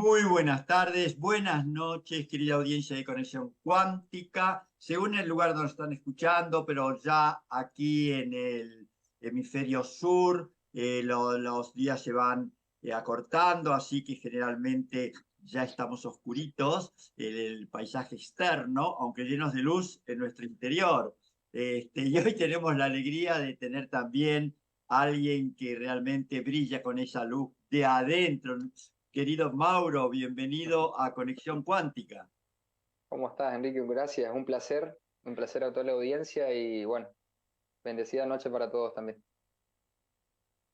Muy buenas tardes, buenas noches, querida audiencia de Conexión Cuántica, según el lugar donde están escuchando, pero ya aquí en el hemisferio sur, los días se van acortando, así que generalmente ya estamos oscuritos, el paisaje externo, aunque llenos de luz en nuestro interior. Y hoy tenemos la alegría de tener también a alguien que realmente brilla con esa luz de adentro. Querido Mauro, bienvenido a Conexión Cuántica. ¿Cómo estás, Enrique? Gracias, un placer a toda la audiencia y bueno, bendecida noche para todos también.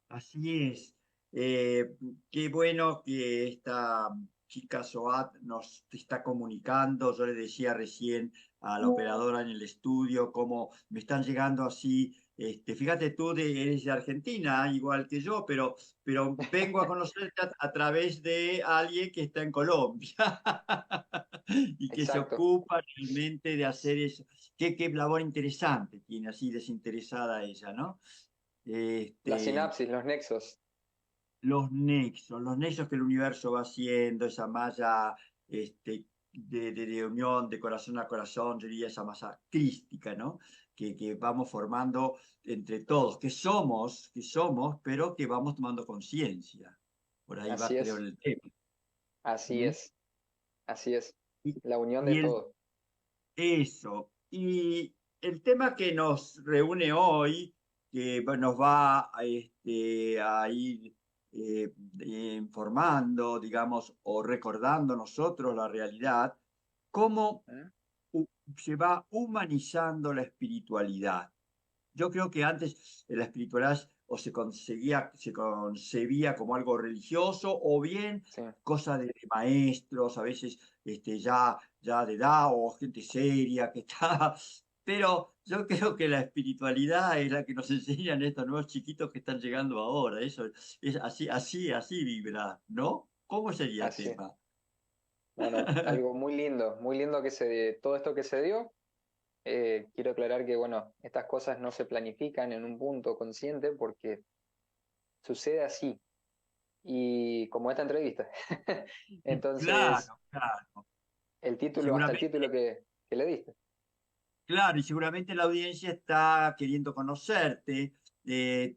Así es. Eh, Qué bueno que esta chica Soat nos está comunicando. Yo le decía recién a la operadora en el estudio cómo me están llegando así. Fíjate tú, eres de Argentina, igual que yo, pero vengo a conocerte a través de alguien que está en Colombia y que se Exacto, ocupa realmente de hacer eso. Qué labor interesante tiene, así desinteresada ella, ¿no? la Este, sinapsis, los nexos. los nexos que el universo va haciendo, esa malla de unión de corazón a corazón, yo diría esa masa crística, ¿no? Que vamos formando entre todos, que somos, pero que vamos tomando conciencia. Por ahí Así va, creo, es, el tema. así ¿Mm? es, así es. Y, La unión de y todo. eso. Y el tema que nos reúne hoy, que bueno, nos va a ir informando, digamos, o recordando nosotros la realidad, cómo ¿Mm? se va humanizando la espiritualidad. Yo creo que antes la espiritualidad o se concebía como algo religioso o bien Sí, cosa de maestros, a veces ya de edad o gente seria que está. Pero yo creo que la espiritualidad es la que nos enseñan estos nuevos chiquitos que están llegando ahora. Eso es así vibra, ¿no? ¿Cómo sería el así. tema? Bueno, algo muy lindo todo esto que se dio. Quiero aclarar que, bueno, estas cosas no se planifican en un punto consciente porque sucede así. Y como esta entrevista. Entonces, Claro, claro. hasta el Seguramente. título que le diste. Claro, y seguramente la audiencia está queriendo conocerte.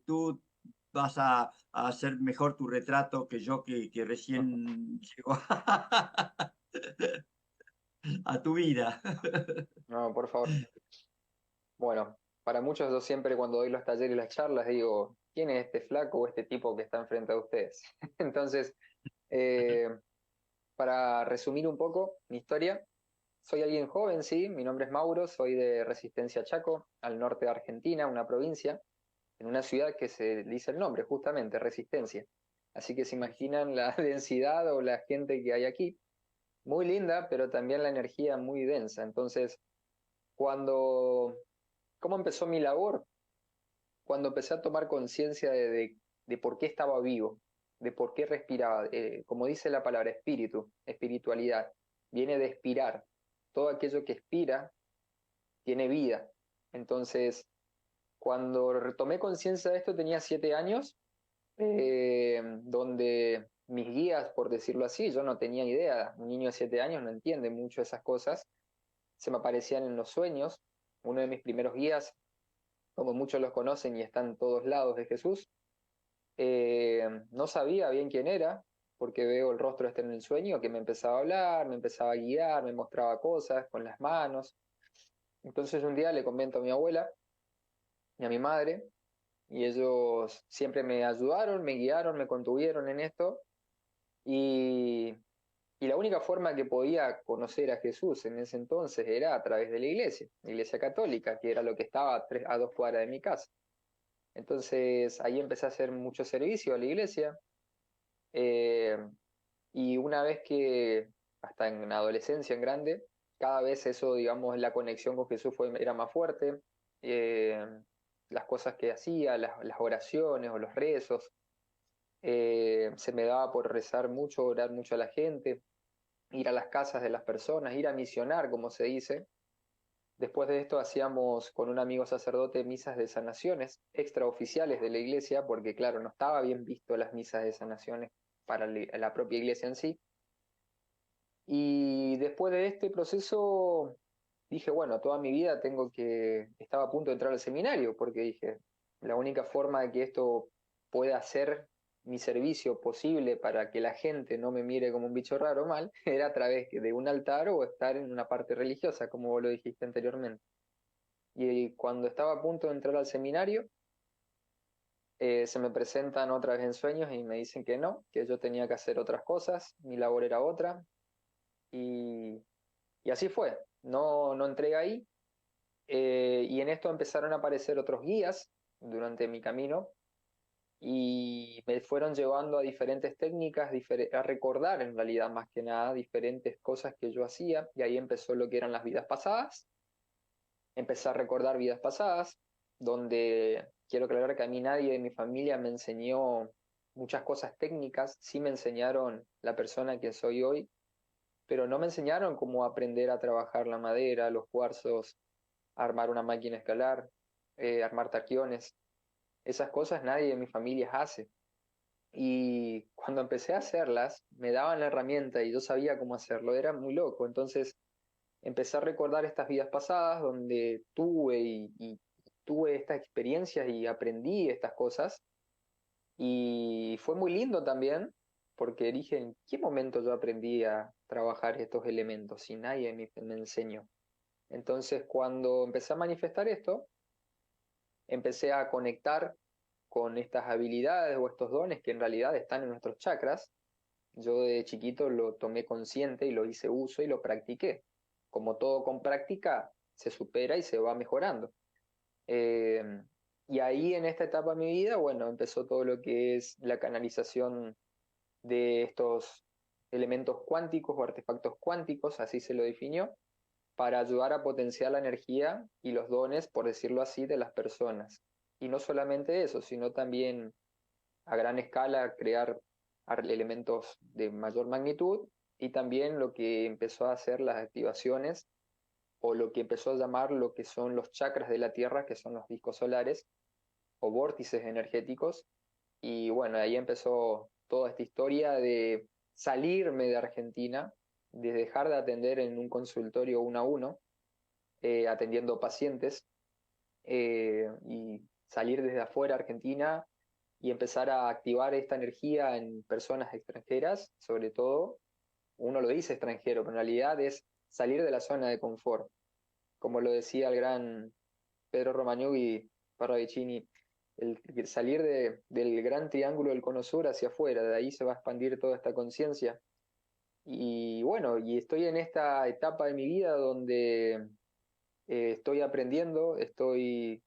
Tú vas a hacer mejor tu retrato que yo que recién llegó a tu vida. No, por favor. Bueno, para muchos yo siempre cuando doy los talleres y las charlas digo, ¿quién es este flaco o este tipo que está enfrente de ustedes? Entonces, eh, para resumir un poco mi historia, soy alguien joven, sí, mi nombre es Mauro, soy de Resistencia Chaco, al norte de Argentina, una provincia, en una ciudad que se dice el nombre, justamente, Resistencia. Así que se imaginan la densidad o la gente que hay aquí, muy linda, pero también la energía muy densa. Entonces, cuando, ¿cómo empezó mi labor? Cuando empecé a tomar conciencia de por qué estaba vivo, de por qué respiraba, como dice la palabra espíritu, espiritualidad, viene de expirar. Todo aquello que expira tiene vida. Entonces, cuando retomé conciencia de esto tenía 7 años, donde mis guías, por decirlo así, yo no tenía idea, un niño de 7 años no entiende mucho esas cosas, se me aparecían en los sueños. Uno de mis primeros guías, como muchos los conocen y están en todos lados de Jesús, no sabía bien quién era, porque veo el rostro este en el sueño, que me empezaba a hablar, me empezaba a guiar, me mostraba cosas con las manos. Entonces un día le comento a mi abuela y a mi madre, y ellos siempre me ayudaron, me guiaron, me contuvieron en esto, y, y la única forma que podía conocer a Jesús en ese entonces era a través de la iglesia católica, que era lo que estaba a 2 cuadras de mi casa. Entonces ahí empecé a hacer mucho servicio a la iglesia. Eh, y una vez que, hasta en adolescencia, en grande, cada vez eso, digamos, la conexión con Jesús era más fuerte. Eh, las cosas que hacía, las oraciones o los rezos, se me daba por rezar mucho, orar mucho a la gente, ir a las casas de las personas, ir a misionar, como se dice. Después de esto hacíamos con un amigo sacerdote misas de sanaciones extraoficiales de la iglesia, porque claro, no estaba bien visto las misas de sanaciones para la propia iglesia en sí. Y después de este proceso dije, bueno, toda mi vida estaba a punto de entrar al seminario, porque dije, la única forma de que esto pueda ser mi servicio posible para que la gente no me mire como un bicho raro o mal, era a través de un altar o estar en una parte religiosa, como vos lo dijiste anteriormente. Y cuando estaba a punto de entrar al seminario, se me presentan otra vez en sueños y me dicen que no, que yo tenía que hacer otras cosas, mi labor era otra, y, y así fue. No, no entré ahí, y en esto empezaron a aparecer otros guías durante mi camino y me fueron llevando a diferentes técnicas, a recordar en realidad más que nada diferentes cosas que yo hacía, y ahí empezó lo que eran las vidas pasadas. Empecé a recordar vidas pasadas, donde quiero aclarar que a mí nadie de mi familia me enseñó muchas cosas técnicas, sí me enseñaron la persona que soy hoy, pero no me enseñaron cómo aprender a trabajar la madera, los cuarzos, armar una máquina escalar, armar taquiones. Esas cosas nadie de mi familia hace. Y cuando empecé a hacerlas, me daban la herramienta y yo sabía cómo hacerlo, era muy loco. Entonces empecé a recordar estas vidas pasadas donde y tuve estas experiencias y aprendí estas cosas. Y fue muy lindo también, porque dije, ¿en qué momento yo aprendí a trabajar estos elementos si nadie me enseñó? Entonces, cuando empecé a manifestar esto, empecé a conectar con estas habilidades o estos dones que en realidad están en nuestros chakras. Yo de chiquito lo tomé consciente y lo hice uso y lo practiqué. Como todo con práctica, se supera y se va mejorando. Eh, y ahí en esta etapa de mi vida, bueno, empezó todo lo que es la canalización de estos elementos cuánticos o artefactos cuánticos, así se lo definió, para ayudar a potenciar la energía y los dones, por decirlo así, de las personas. Y no solamente eso, sino también a gran escala crear elementos de mayor magnitud, y también lo que empezó a hacer las activaciones o lo que empezó a llamar lo que son los chakras de la Tierra, que son los discos solares o vórtices energéticos. Y bueno, ahí empezó toda esta historia de salirme de Argentina, de dejar de atender en un consultorio uno a uno, atendiendo pacientes, y salir desde afuera Argentina y empezar a activar esta energía en personas extranjeras, sobre todo. Uno lo dice extranjero, pero en realidad es salir de la zona de confort. Como lo decía el gran Pedro Romagnoli Parravicini, salir del gran triángulo del cono sur hacia afuera, de ahí se va a expandir toda esta conciencia. Y bueno, y estoy en esta etapa de mi vida donde estoy aprendiendo, estoy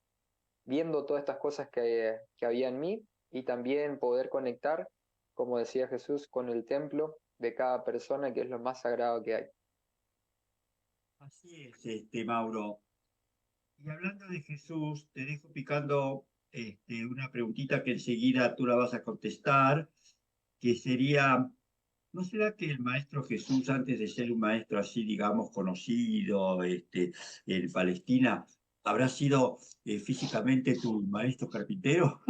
viendo todas estas cosas que había en mí, y también poder conectar, como decía Jesús, con el templo de cada persona, que es lo más sagrado que hay. Así es, Mauro. Y hablando de Jesús, te dejo picando una preguntita que enseguida tú la vas a contestar, que sería, ¿no será que el Maestro Jesús, antes de ser un maestro así, digamos, conocido en Palestina, habrá sido físicamente tu maestro carpintero?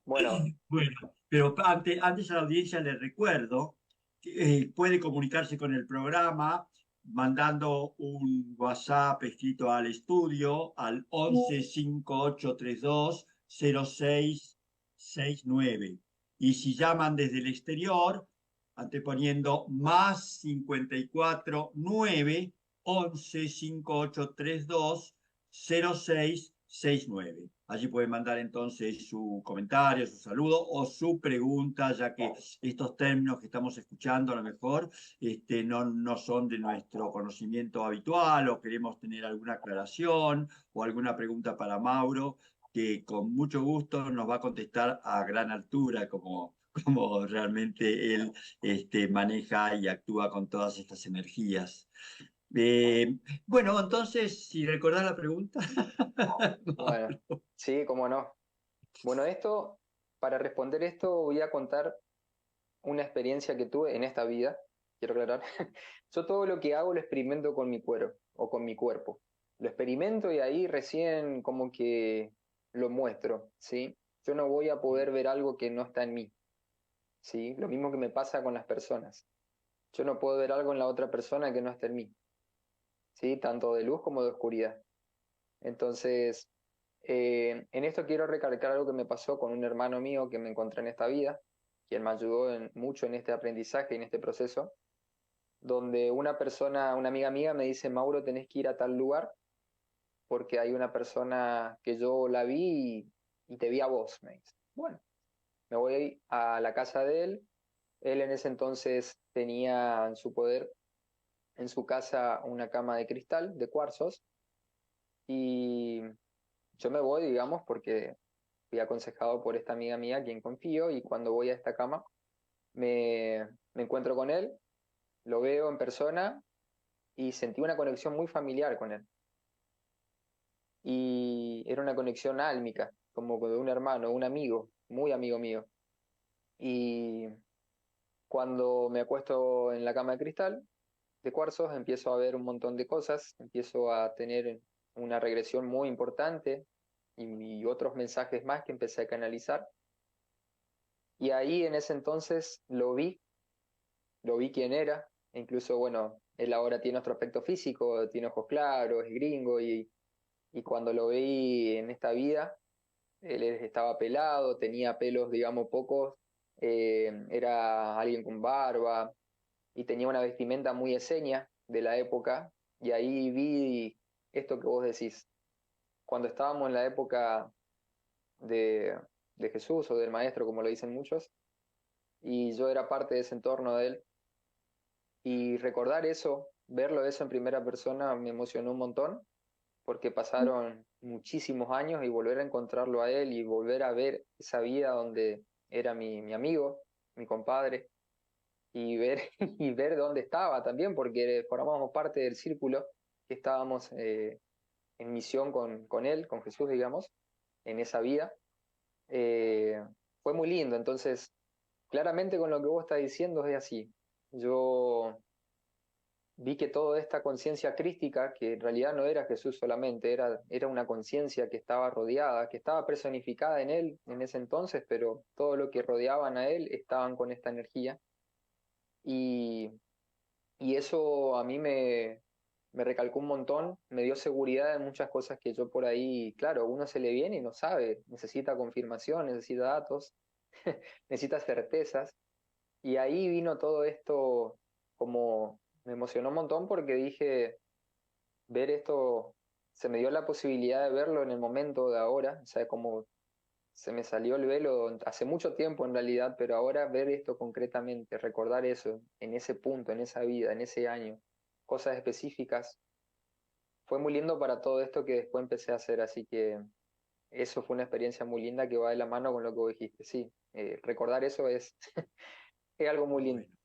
Bueno, Bueno, pero antes a la audiencia le recuerdo que puede comunicarse con el programa mandando un WhatsApp escrito al estudio al 11 5832 0669. Y si llaman desde el exterior, anteponiendo más 549 11 5832 0669. Allí pueden mandar entonces su comentario, su saludo o su pregunta, ya que estos términos que estamos escuchando a lo mejor no son de nuestro conocimiento habitual, o queremos tener alguna aclaración o alguna pregunta para Mauro, que con mucho gusto nos va a contestar a gran altura, como realmente él maneja y actúa con todas estas energías. Eh, bueno, entonces, si recordás la pregunta. bueno, sí, cómo no. Bueno, para responder esto, voy a contar una experiencia que tuve en esta vida, quiero aclarar. Yo todo lo que hago lo experimento con mi cuero o con mi cuerpo. Lo experimento y ahí recién como que lo muestro, ¿sí? Yo no voy a poder ver algo que no está en mí. ¿sí? Lo mismo que me pasa con las personas. Yo no puedo ver algo en la otra persona que no esté en mí, ¿sí? Tanto de luz como de oscuridad. Entonces, en esto quiero recalcar algo que me pasó con un hermano mío que me encontré en esta vida, quien me ayudó mucho en este aprendizaje, en este proceso, donde una persona, una amiga mía me dice, Mauro, tenés que ir a tal lugar porque hay una persona que yo la vi y te vi a vos, me dice. Bueno, me voy a la casa de él. Él en ese entonces tenía en su poder, en su casa, una cama de cristal, de cuarzos, y yo me voy, digamos, porque fui aconsejado por esta amiga mía, a quien confío, y cuando voy a esta cama me encuentro con él, lo veo en persona y sentí una conexión muy familiar con él. Y era una conexión álmica, como de un hermano, un amigo, muy amigo mío. Y cuando me acuesto en la cama de cristal, de cuarzos, empiezo a ver un montón de cosas, empiezo a tener una regresión muy importante y otros mensajes más que empecé a canalizar. Y ahí en ese entonces lo vi quién era, e incluso, bueno, él ahora tiene otro aspecto físico, tiene ojos claros, es gringo, y cuando lo vi en esta vida, él estaba pelado, tenía pelos, digamos, pocos, era alguien con barba y tenía una vestimenta muy eseña de la época, y ahí vi esto que vos decís. Cuando estábamos en la época de, de Jesús o del Maestro, como lo dicen muchos, y yo era parte de ese entorno de él, y recordar eso, verlo eso en primera persona me emocionó un montón, porque pasaron muchísimos años y volver a encontrarlo a él y volver a ver esa vida donde era mi amigo, mi compadre, y ver, y ver dónde estaba también, porque formábamos parte del círculo que estábamos en misión con él, con Jesús, digamos, en esa vida. Eh, Fue muy lindo, entonces, claramente con lo que vos estás diciendo es así. Yo vi que toda esta conciencia crística, que en realidad no era Jesús solamente, era una conciencia que estaba rodeada, que estaba personificada en él en ese entonces, pero todo lo que rodeaban a él estaban con esta energía. Y, y eso a mí me recalcó un montón, me dio seguridad en muchas cosas que yo por ahí, claro, uno se le viene y no sabe, necesita confirmación, necesita datos, necesita certezas. Y ahí vino todo esto, como me emocionó un montón porque dije, ver esto, se me dio la posibilidad de verlo en el momento de ahora, o sea, como se me salió el velo hace mucho tiempo en realidad, pero ahora ver esto concretamente, recordar eso, en ese punto, en esa vida, en ese año, cosas específicas, fue muy lindo para todo esto que después empecé a hacer, así que eso fue una experiencia muy linda que va de la mano con lo que vos dijiste, sí, recordar eso es, es algo Qué muy lindo. bueno,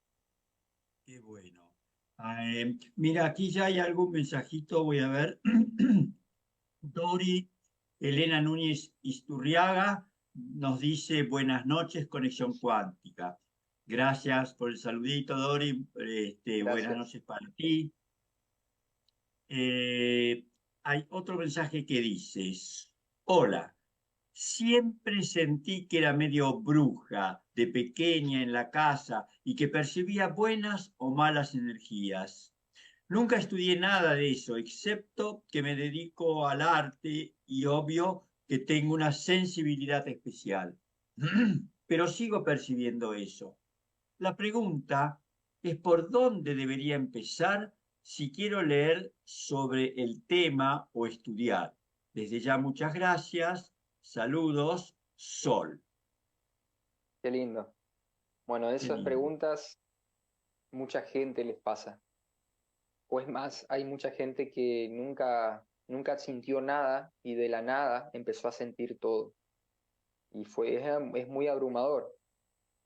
qué bueno. Mira, aquí ya hay algún mensajito, voy a ver. Dori Elena Núñez Isturriaga nos dice buenas noches, conexión cuántica. Gracias por el saludito, Dori. Buenas Gracias. noches para ti. Eh, Hay otro mensaje que dices, hola, siempre sentí que era medio bruja de pequeña en la casa y que percibía buenas o malas energías. Nunca estudié nada de eso, excepto que me dedico al arte y obvio que tengo una sensibilidad especial. Pero sigo percibiendo eso. La pregunta es por dónde debería empezar si quiero leer sobre el tema o estudiar. Desde ya muchas gracias. Saludos, Sol. Qué lindo. Bueno, Qué esas lindo. preguntas mucha gente les pasa. O es más, hay mucha gente que nunca sintió nada y de la nada empezó a sentir todo. Y es muy abrumador.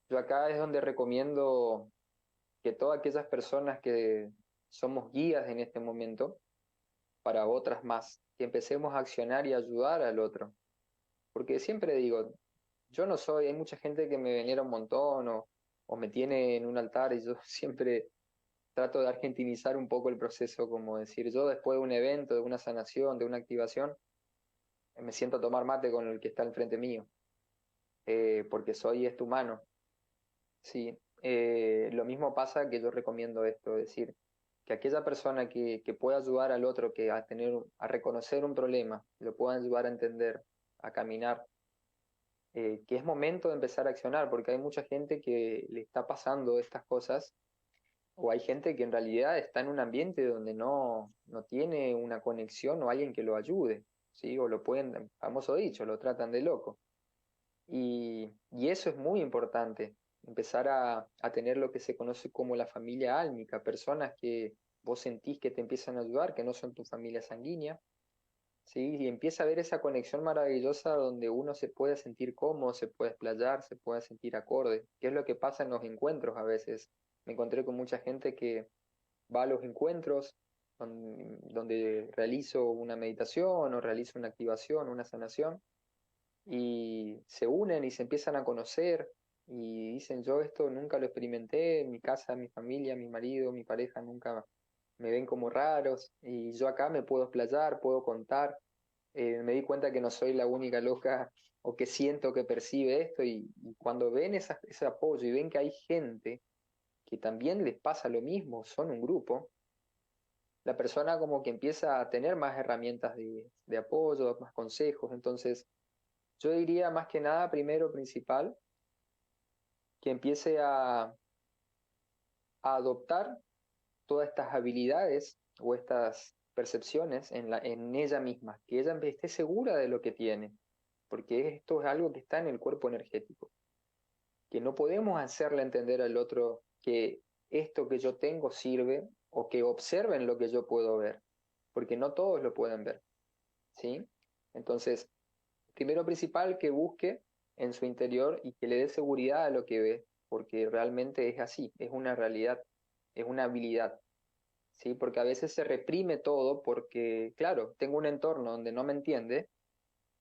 Yo acá es donde recomiendo que todas aquellas personas que somos guías en este momento, para otras más, que empecemos a accionar y ayudar al otro. Porque siempre digo, yo no soy, hay mucha gente que me venera un montón o me tiene en un altar y yo siempre trato de argentinizar un poco el proceso, como decir, yo después de un evento, de una sanación, de una activación, me siento a tomar mate con el que está enfrente mío, porque soy este humano. Sí, lo mismo pasa que yo recomiendo esto, es decir, que aquella persona que pueda ayudar al otro que a reconocer un problema, lo pueda ayudar a entender, a caminar, que es momento de empezar a accionar, porque hay mucha gente que le está pasando estas cosas, o hay gente que en realidad está en un ambiente donde no tiene una conexión o alguien que lo ayude, ¿sí? O lo pueden, famoso dicho, lo tratan de loco. Y eso es muy importante, empezar a tener lo que se conoce como la familia álmica, personas que vos sentís que te empiezan a ayudar, que no son tu familia sanguínea, ¿sí? Y empieza a haber esa conexión maravillosa donde uno se puede sentir cómodo, se puede explayar, se puede sentir acorde, que es lo que pasa en los encuentros a veces. Me encontré con mucha gente que va a los encuentros donde realizo una meditación o realizo una activación, una sanación y se unen y se empiezan a conocer y dicen, yo esto nunca lo experimenté, en mi casa, mi familia, mi marido, mi pareja nunca me ven como raros y yo acá me puedo explayar, puedo contar. Me di cuenta que no soy la única loca o que siento que percibe esto y cuando ven ese apoyo y ven que hay gente que también les pasa lo mismo, son un grupo, la persona como que empieza a tener más herramientas de apoyo, más consejos. Entonces, yo diría más que nada, primero principal, que empiece a adoptar todas estas habilidades o estas percepciones en ella misma, que ella esté segura de lo que tiene, porque esto es algo que está en el cuerpo energético, que no podemos hacerle entender al otro que esto que yo tengo sirve o que observen lo que yo puedo ver, porque no todos lo pueden ver, ¿sí? Entonces, primero principal, que busque en su interior y que le dé seguridad a lo que ve, porque realmente es así, es una realidad, es una habilidad, ¿sí? Porque a veces se reprime todo porque, claro, tengo un entorno donde no me entiende